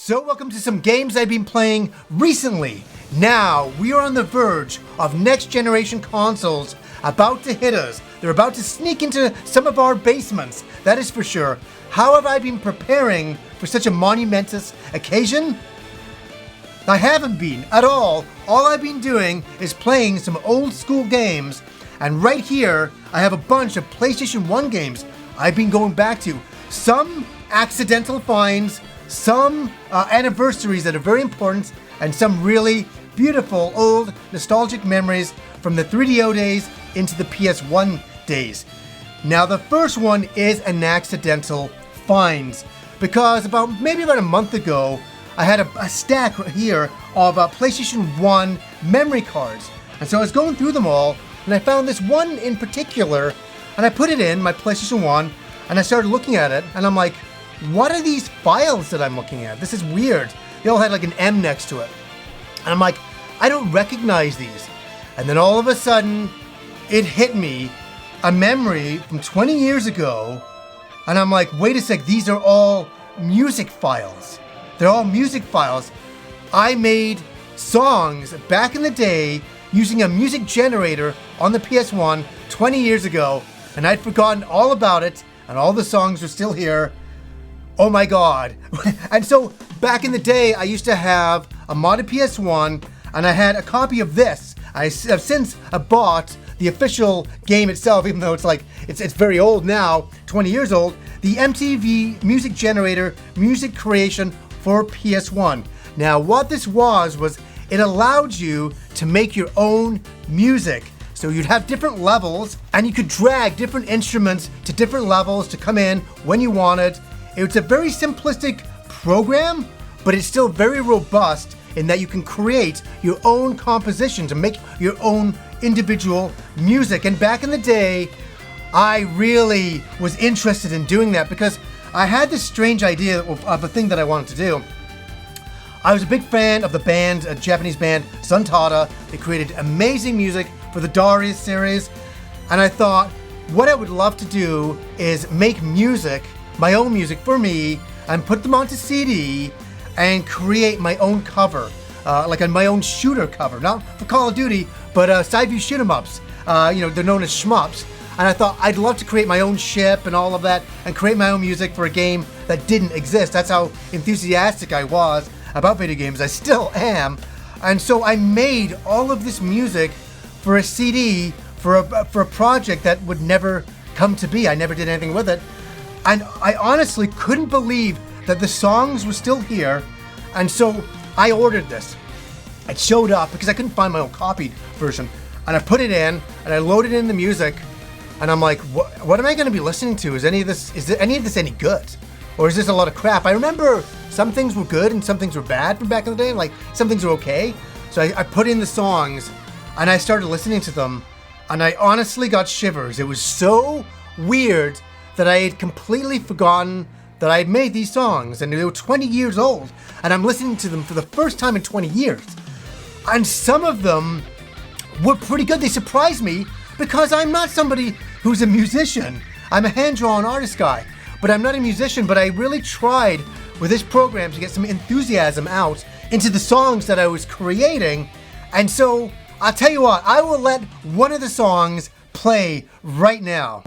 So welcome to some games I've been playing recently. Now, we are on the verge of next generation consoles about to hit us. They're about to sneak into some of our basements, that is for sure. How have I been preparing for such a monumentous occasion? I haven't been at all. All I've been doing is playing some old school games, and right here I have a bunch of PlayStation 1 games I've been going back to. Some accidental finds, some anniversaries that are very important, and some really beautiful old nostalgic memories from the 3DO days into the PS1 days. Now the first one is an accidental find, because maybe about a month ago I had a stack here of PlayStation 1 memory cards, and so I was going through them all and I found this one in particular and I put it in my PlayStation 1 and I started looking at it and I'm like, what are these files that I'm looking at? This is weird. They all had like an M next to it. And I'm like, I don't recognize these. And then all of a sudden, it hit me, a memory from 20 years ago. And I'm like, wait a sec, these are all music files. They're all music files. I made songs back in the day using a music generator on the PS1 20 years ago. And I'd forgotten all about it. And all the songs are still here. Oh my God. And so back in the day, I used to have a modded PS1 and I had a copy of this. I have since bought the official game itself, even though it's very old now, 20 years old, the MTV Music Generator Music Creation for PS1. Now what this was it allowed you to make your own music. So you'd have different levels and you could drag different instruments to different levels to come in when you wanted. It's a very simplistic program, but it's still very robust in that you can create your own composition to make your own individual music. And back in the day, I really was interested in doing that because I had this strange idea of a thing that I wanted to do. I was a big fan of the band, a Japanese band, Suntada. They created amazing music for the Darius series. And I thought, what I would love to do is make music, my own music for me, and put them onto CD and create my own cover, like my own shooter cover, not for Call of Duty, but side view shoot 'em ups. They're known as shmups. And I thought I'd love to create my own ship and all of that and create my own music for a game that didn't exist. That's how enthusiastic I was about video games. I still am. And so I made all of this music for a CD for a project that would never come to be. I never did anything with it. And I honestly couldn't believe that the songs were still here. And so I ordered this. It showed up because I couldn't find my own copied version. And I put it in and I loaded in the music. And I'm like, what am I going to be listening to? Is any of this any good? Or is this a lot of crap? I remember some things were good and some things were bad from back in the day. Like some things were okay. So I put in the songs and I started listening to them. And I honestly got shivers. It was so weird that I had completely forgotten that I had made these songs, and they were 20 years old, and I'm listening to them for the first time in 20 years. And some of them were pretty good. They surprised me because I'm not somebody who's a musician. I'm a hand-drawn artist guy, but I'm not a musician, but I really tried with this program to get some enthusiasm out into the songs that I was creating. And so I'll tell you what, I will let one of the songs play right now.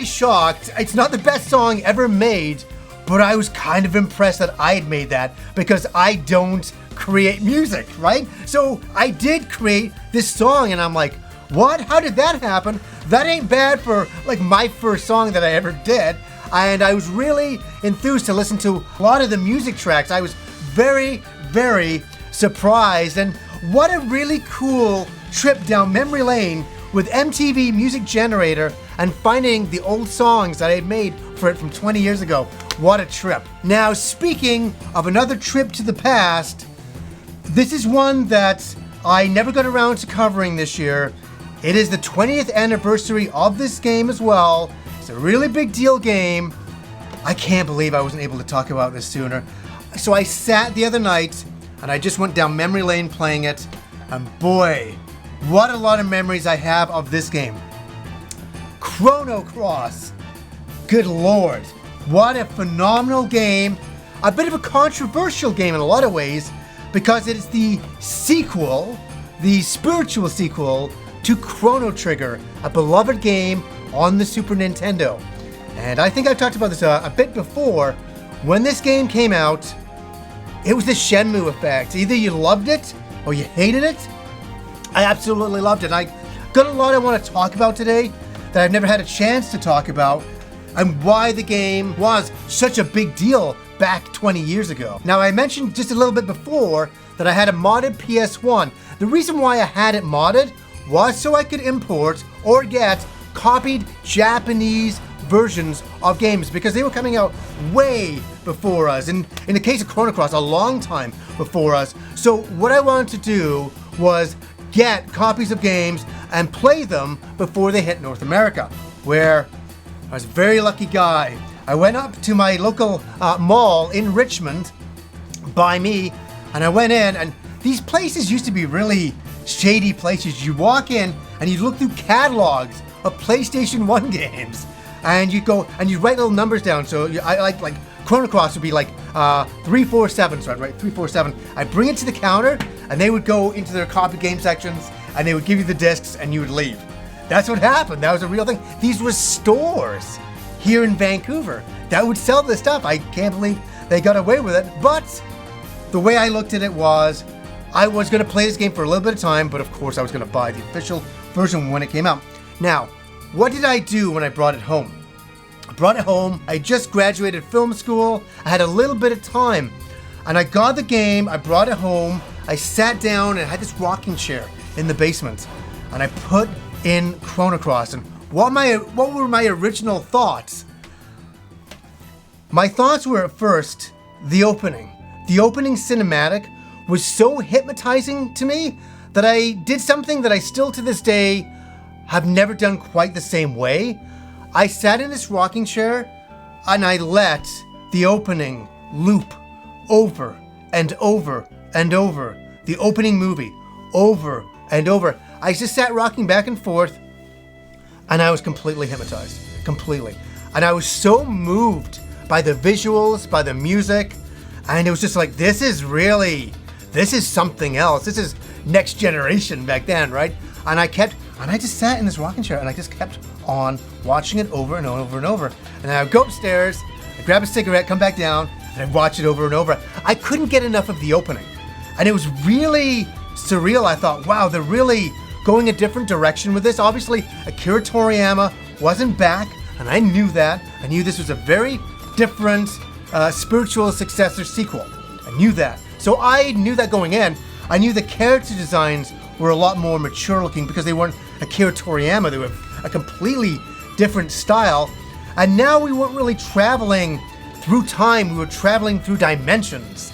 Shocked. It's not the best song ever made, but I was kind of impressed that I had made that because I don't create music, right? So I did create this song and I'm like, What? How did that happen? That ain't bad for like my first song that I ever did. And I was really enthused to listen to a lot of the music tracks. I was very, very surprised. And what a really cool trip down memory lane with MTV Music Generator and finding the old songs that I had made for it from 20 years ago. What a trip. Now, speaking of another trip to the past, this is one that I never got around to covering this year. It is the 20th anniversary of this game as well. It's a really big deal game. I can't believe I wasn't able to talk about this sooner. So I sat the other night and I just went down memory lane playing it. And boy, what a lot of memories I have of this game. Chrono Cross. Good Lord. What a phenomenal game. A bit of a controversial game in a lot of ways because it is the sequel, the spiritual sequel to Chrono Trigger, a beloved game on the Super Nintendo. And I think I've talked about this a bit before. When this game came out, it was the Shenmue effect. Either you loved it or you hated it. I absolutely loved it. I got a lot I want to talk about today that I've never had a chance to talk about, and why the game was such a big deal back 20 years ago. Now, I mentioned just a little bit before that I had a modded PS1. The reason why I had it modded was so I could import or get copied Japanese versions of games because they were coming out way before us. And in the case of Chrono Cross, a long time before us. So what I wanted to do was get copies of games and play them before they hit North America, where I was a very lucky guy. I went up to my local mall in Richmond by me, and I went in, and these places used to be really shady places. You walk in and you look through catalogs of PlayStation 1 games, and you go and you write little numbers down. So I like Chrono Cross would be like 347, so I'd write 347. I'd bring it to the counter, and they would go into their copy game sections, and they would give you the discs, and you would leave. That's what happened. That was a real thing. These were stores here in Vancouver that would sell this stuff. I can't believe they got away with it. But the way I looked at it was, I was going to play this game for a little bit of time, but of course I was going to buy the official version when it came out. Now, what did I do when I brought it home? I brought it home. I just graduated film school. I had a little bit of time, and I got the game. I brought it home. I sat down and I had this rocking chair in the basement, and I put in Chrono Cross. And what were my original thoughts? My thoughts were at first the opening. The opening cinematic was so hypnotizing to me that I did something that I still to this day have never done quite the same way. I sat in this rocking chair and I let the opening loop over and over and over. The opening movie over and over. I just sat rocking back and forth, and I was completely hypnotized. Completely. And I was so moved by the visuals, by the music, and it was just like, this is something else. This is next generation back then, right? And I just sat in this rocking chair and I just kept on watching it over and over and over. And then I would go upstairs, I'd grab a cigarette, come back down, and I'd watch it over and over. I couldn't get enough of the opening. And it was really surreal. I thought, wow, they're really going a different direction with this. Obviously, Akira Toriyama wasn't back, and I knew that. I knew this was a very different spiritual successor sequel. I knew that. So I knew that going in. I knew the character designs were a lot more mature looking because they weren't Akira Toriyama. They were a completely different style. And now we weren't really traveling through time. We were traveling through dimensions.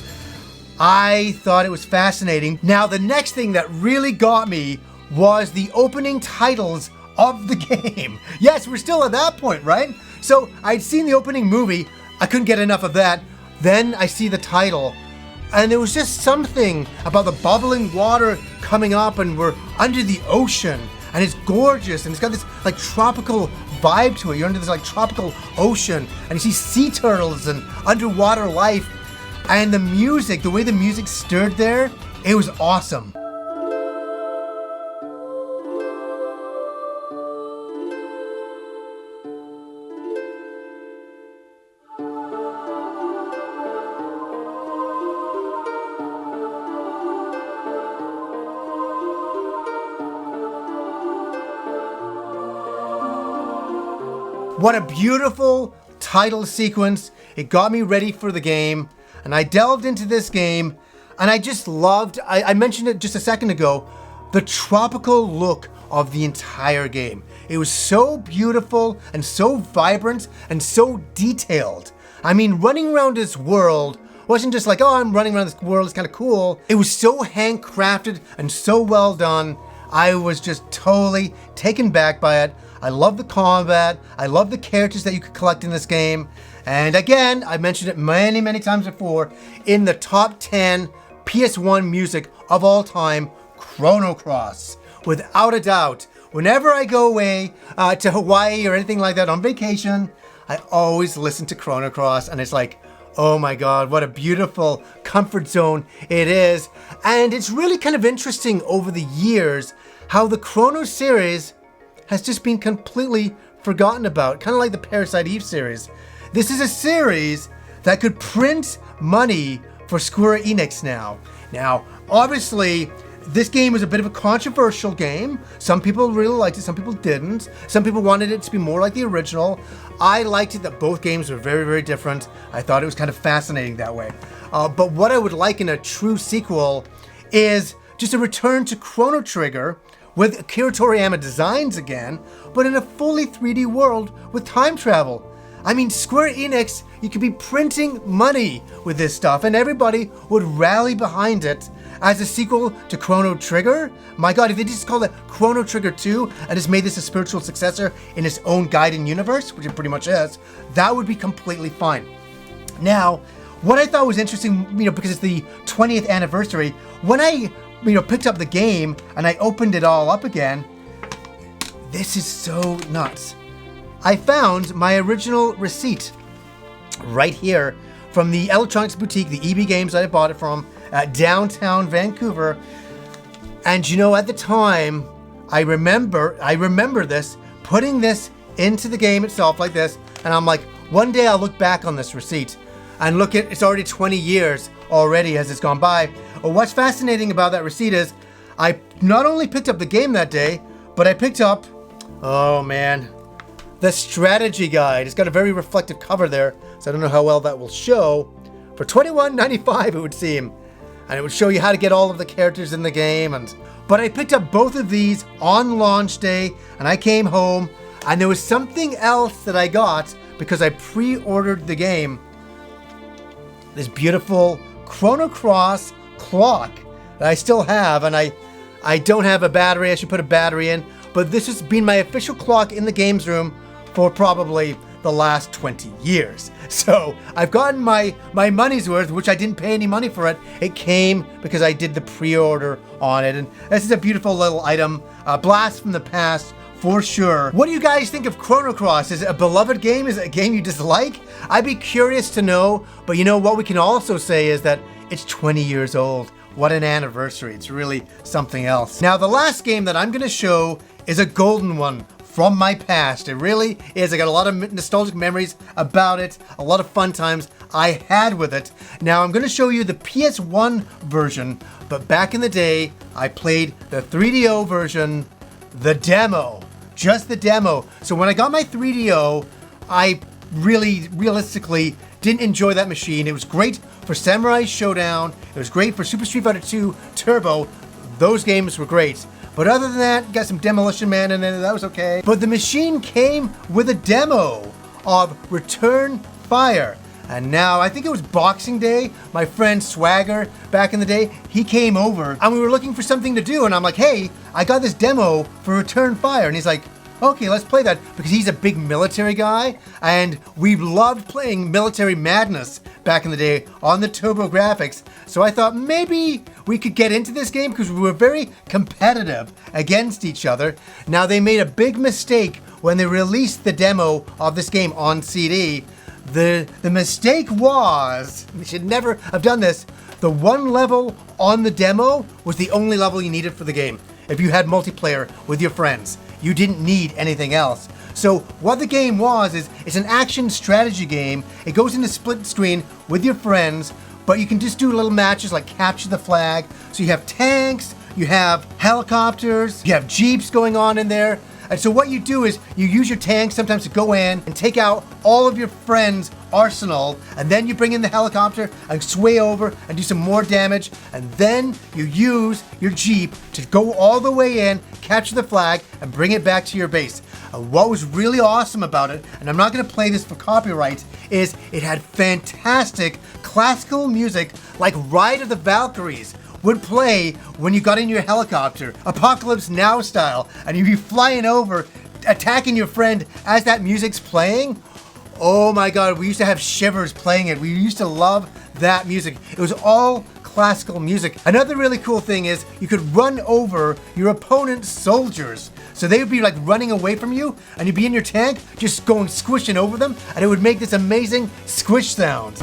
I thought it was fascinating. Now, the next thing that really got me was the opening titles of the game. Yes, we're still at that point, right? So I'd seen the opening movie. I couldn't get enough of that. Then I see the title, and there was just something about the bubbling water coming up, and we're under the ocean, and it's gorgeous, and it's got this like tropical vibe to it. You're under this like tropical ocean, and you see sea turtles and underwater life, and the music, the way the music stirred there, it was awesome. What a beautiful title sequence. It got me ready for the game, and I delved into this game, and I just loved, I mentioned it just a second ago, the tropical look of the entire game. It was so beautiful and so vibrant and so detailed. I mean, running around this world wasn't just like, oh, I'm running around this world, it's kind of cool. It was so handcrafted and so well done. I was just totally taken back by it. I love the combat. I love the characters that you could collect in this game. And again, I mentioned it many, many times before, in the top 10 PS1 music of all time, Chrono Cross. Without a doubt. Whenever I go away to Hawaii or anything like that on vacation, I always listen to Chrono Cross, and it's like, oh my God, what a beautiful comfort zone it is. And it's really kind of interesting over the years how the Chrono series has just been completely forgotten about, kind of like the Parasite Eve series. This is a series that could print money for Square Enix now. Now, obviously, this game was a bit of a controversial game. Some people really liked it, some people didn't. Some people wanted it to be more like the original. I liked it that both games were very, very different. I thought it was kind of fascinating that way. But what I would like in a true sequel is just a return to Chrono Trigger with Akira Toriyama designs again, but in a fully 3D world with time travel. I mean, Square Enix, you could be printing money with this stuff and everybody would rally behind it as a sequel to Chrono Trigger. My God, if they just called it Chrono Trigger 2 and just made this a spiritual successor in its own Gaiden universe, which it pretty much is, that would be completely fine. Now, what I thought was interesting, because it's the 20th anniversary, when I, picked up the game and I opened it all up again, this is so nuts. I found my original receipt right here from the electronics boutique, the EB Games that I bought it from, downtown Vancouver. And at the time, I remember this, putting this into the game itself like this, and I'm like, one day I'll look back on this receipt and look at, it's already 20 years already as it's gone by. But what's fascinating about that receipt is, I not only picked up the game that day, but I picked up, oh man, the strategy guide. It's got a very reflective cover there, so I don't know how well that will show. For $21.95 it would seem. And it would show you how to get all of the characters in the game. But I picked up both of these on launch day, and I came home, and there was something else that I got because I pre-ordered the game. This beautiful Chrono Cross clock that I still have, and I don't have a battery. I should put a battery in. But this has been my official clock in the games room for probably the last 20 years. So I've gotten my money's worth, which I didn't pay any money for it. It came because I did the pre-order on it. And this is a beautiful little item, a blast from the past for sure. What do you guys think of Chrono Cross? Is it a beloved game? Is it a game you dislike? I'd be curious to know, but what we can also say is that it's 20 years old. What an anniversary. It's really something else. Now, the last game that I'm gonna show is a golden one from my past. It really is. I got a lot of nostalgic memories about it, a lot of fun times I had with it. Now I'm gonna show you the PS1 version, but back in the day, I played the 3DO version, the demo, just the demo. So when I got my 3DO, I realistically didn't enjoy that machine. It was great for Samurai Showdown. It was great for Super Street Fighter 2 Turbo. Those games were great. But other than that, got some Demolition Man in there, that was okay. But the machine came with a demo of Return Fire. And now, I think it was Boxing Day, my friend Swagger, back in the day, he came over and we were looking for something to do. And I'm like, hey, I got this demo for Return Fire. And he's like, okay, let's play that, because he's a big military guy, and we loved playing Military Madness back in the day on the TurboGrafx. So I thought maybe we could get into this game because we were very competitive against each other. Now, they made a big mistake when they released the demo of this game on CD. The mistake was, we should never have done this, the one level on the demo was the only level you needed for the game. If you had multiplayer with your friends, you didn't need anything else. So what the game was is, it's an action strategy game. It goes into split screen with your friends, but you can just do little matches like capture the flag. So you have tanks, you have helicopters, you have jeeps going on in there. And so what you do is you use your tank sometimes to go in and take out all of your friends' arsenal, and then you bring in the helicopter and sway over and do some more damage, and then you use your Jeep to go all the way in, capture the flag, and bring it back to your base. And what was really awesome about it, and I'm not going to play this for copyright, is it had fantastic classical music like Ride of the Valkyries would play when you got in your helicopter, Apocalypse Now style, and you'd be flying over, attacking your friend as that music's playing. Oh my God, we used to have shivers playing it. We used to love that music. It was all classical music. Another really cool thing is you could run over your opponent's soldiers. So they would be like running away from you, and you'd be in your tank just going squishing over them, and it would make this amazing squish sound.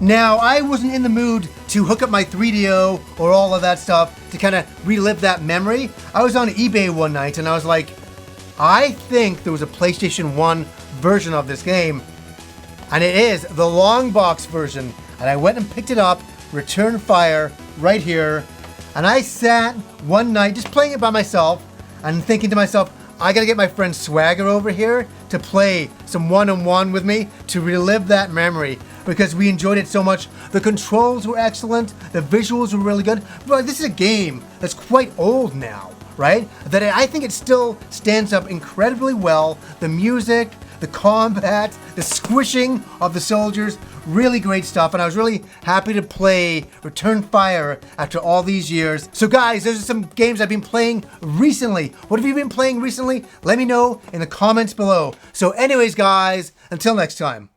Now, I wasn't in the mood to hook up my 3DO or all of that stuff to kind of relive that memory. I was on eBay one night and I was like, I think there was a PlayStation 1 version of this game, and it is the long box version. And I went and picked it up, Return Fire, right here. And I sat one night just playing it by myself and thinking to myself, I gotta get my friend Swagger over here to play some one-on-one with me to relive that memory, because we enjoyed it so much. The controls were excellent, the visuals were really good, but this is a game that's quite old now, right? That I think it still stands up incredibly well. The music, the combat, the squishing of the soldiers, really great stuff, and I was really happy to play Return Fire after all these years. So guys, those are some games I've been playing recently. What have you been playing recently? Let me know in the comments below. So anyways guys, until next time.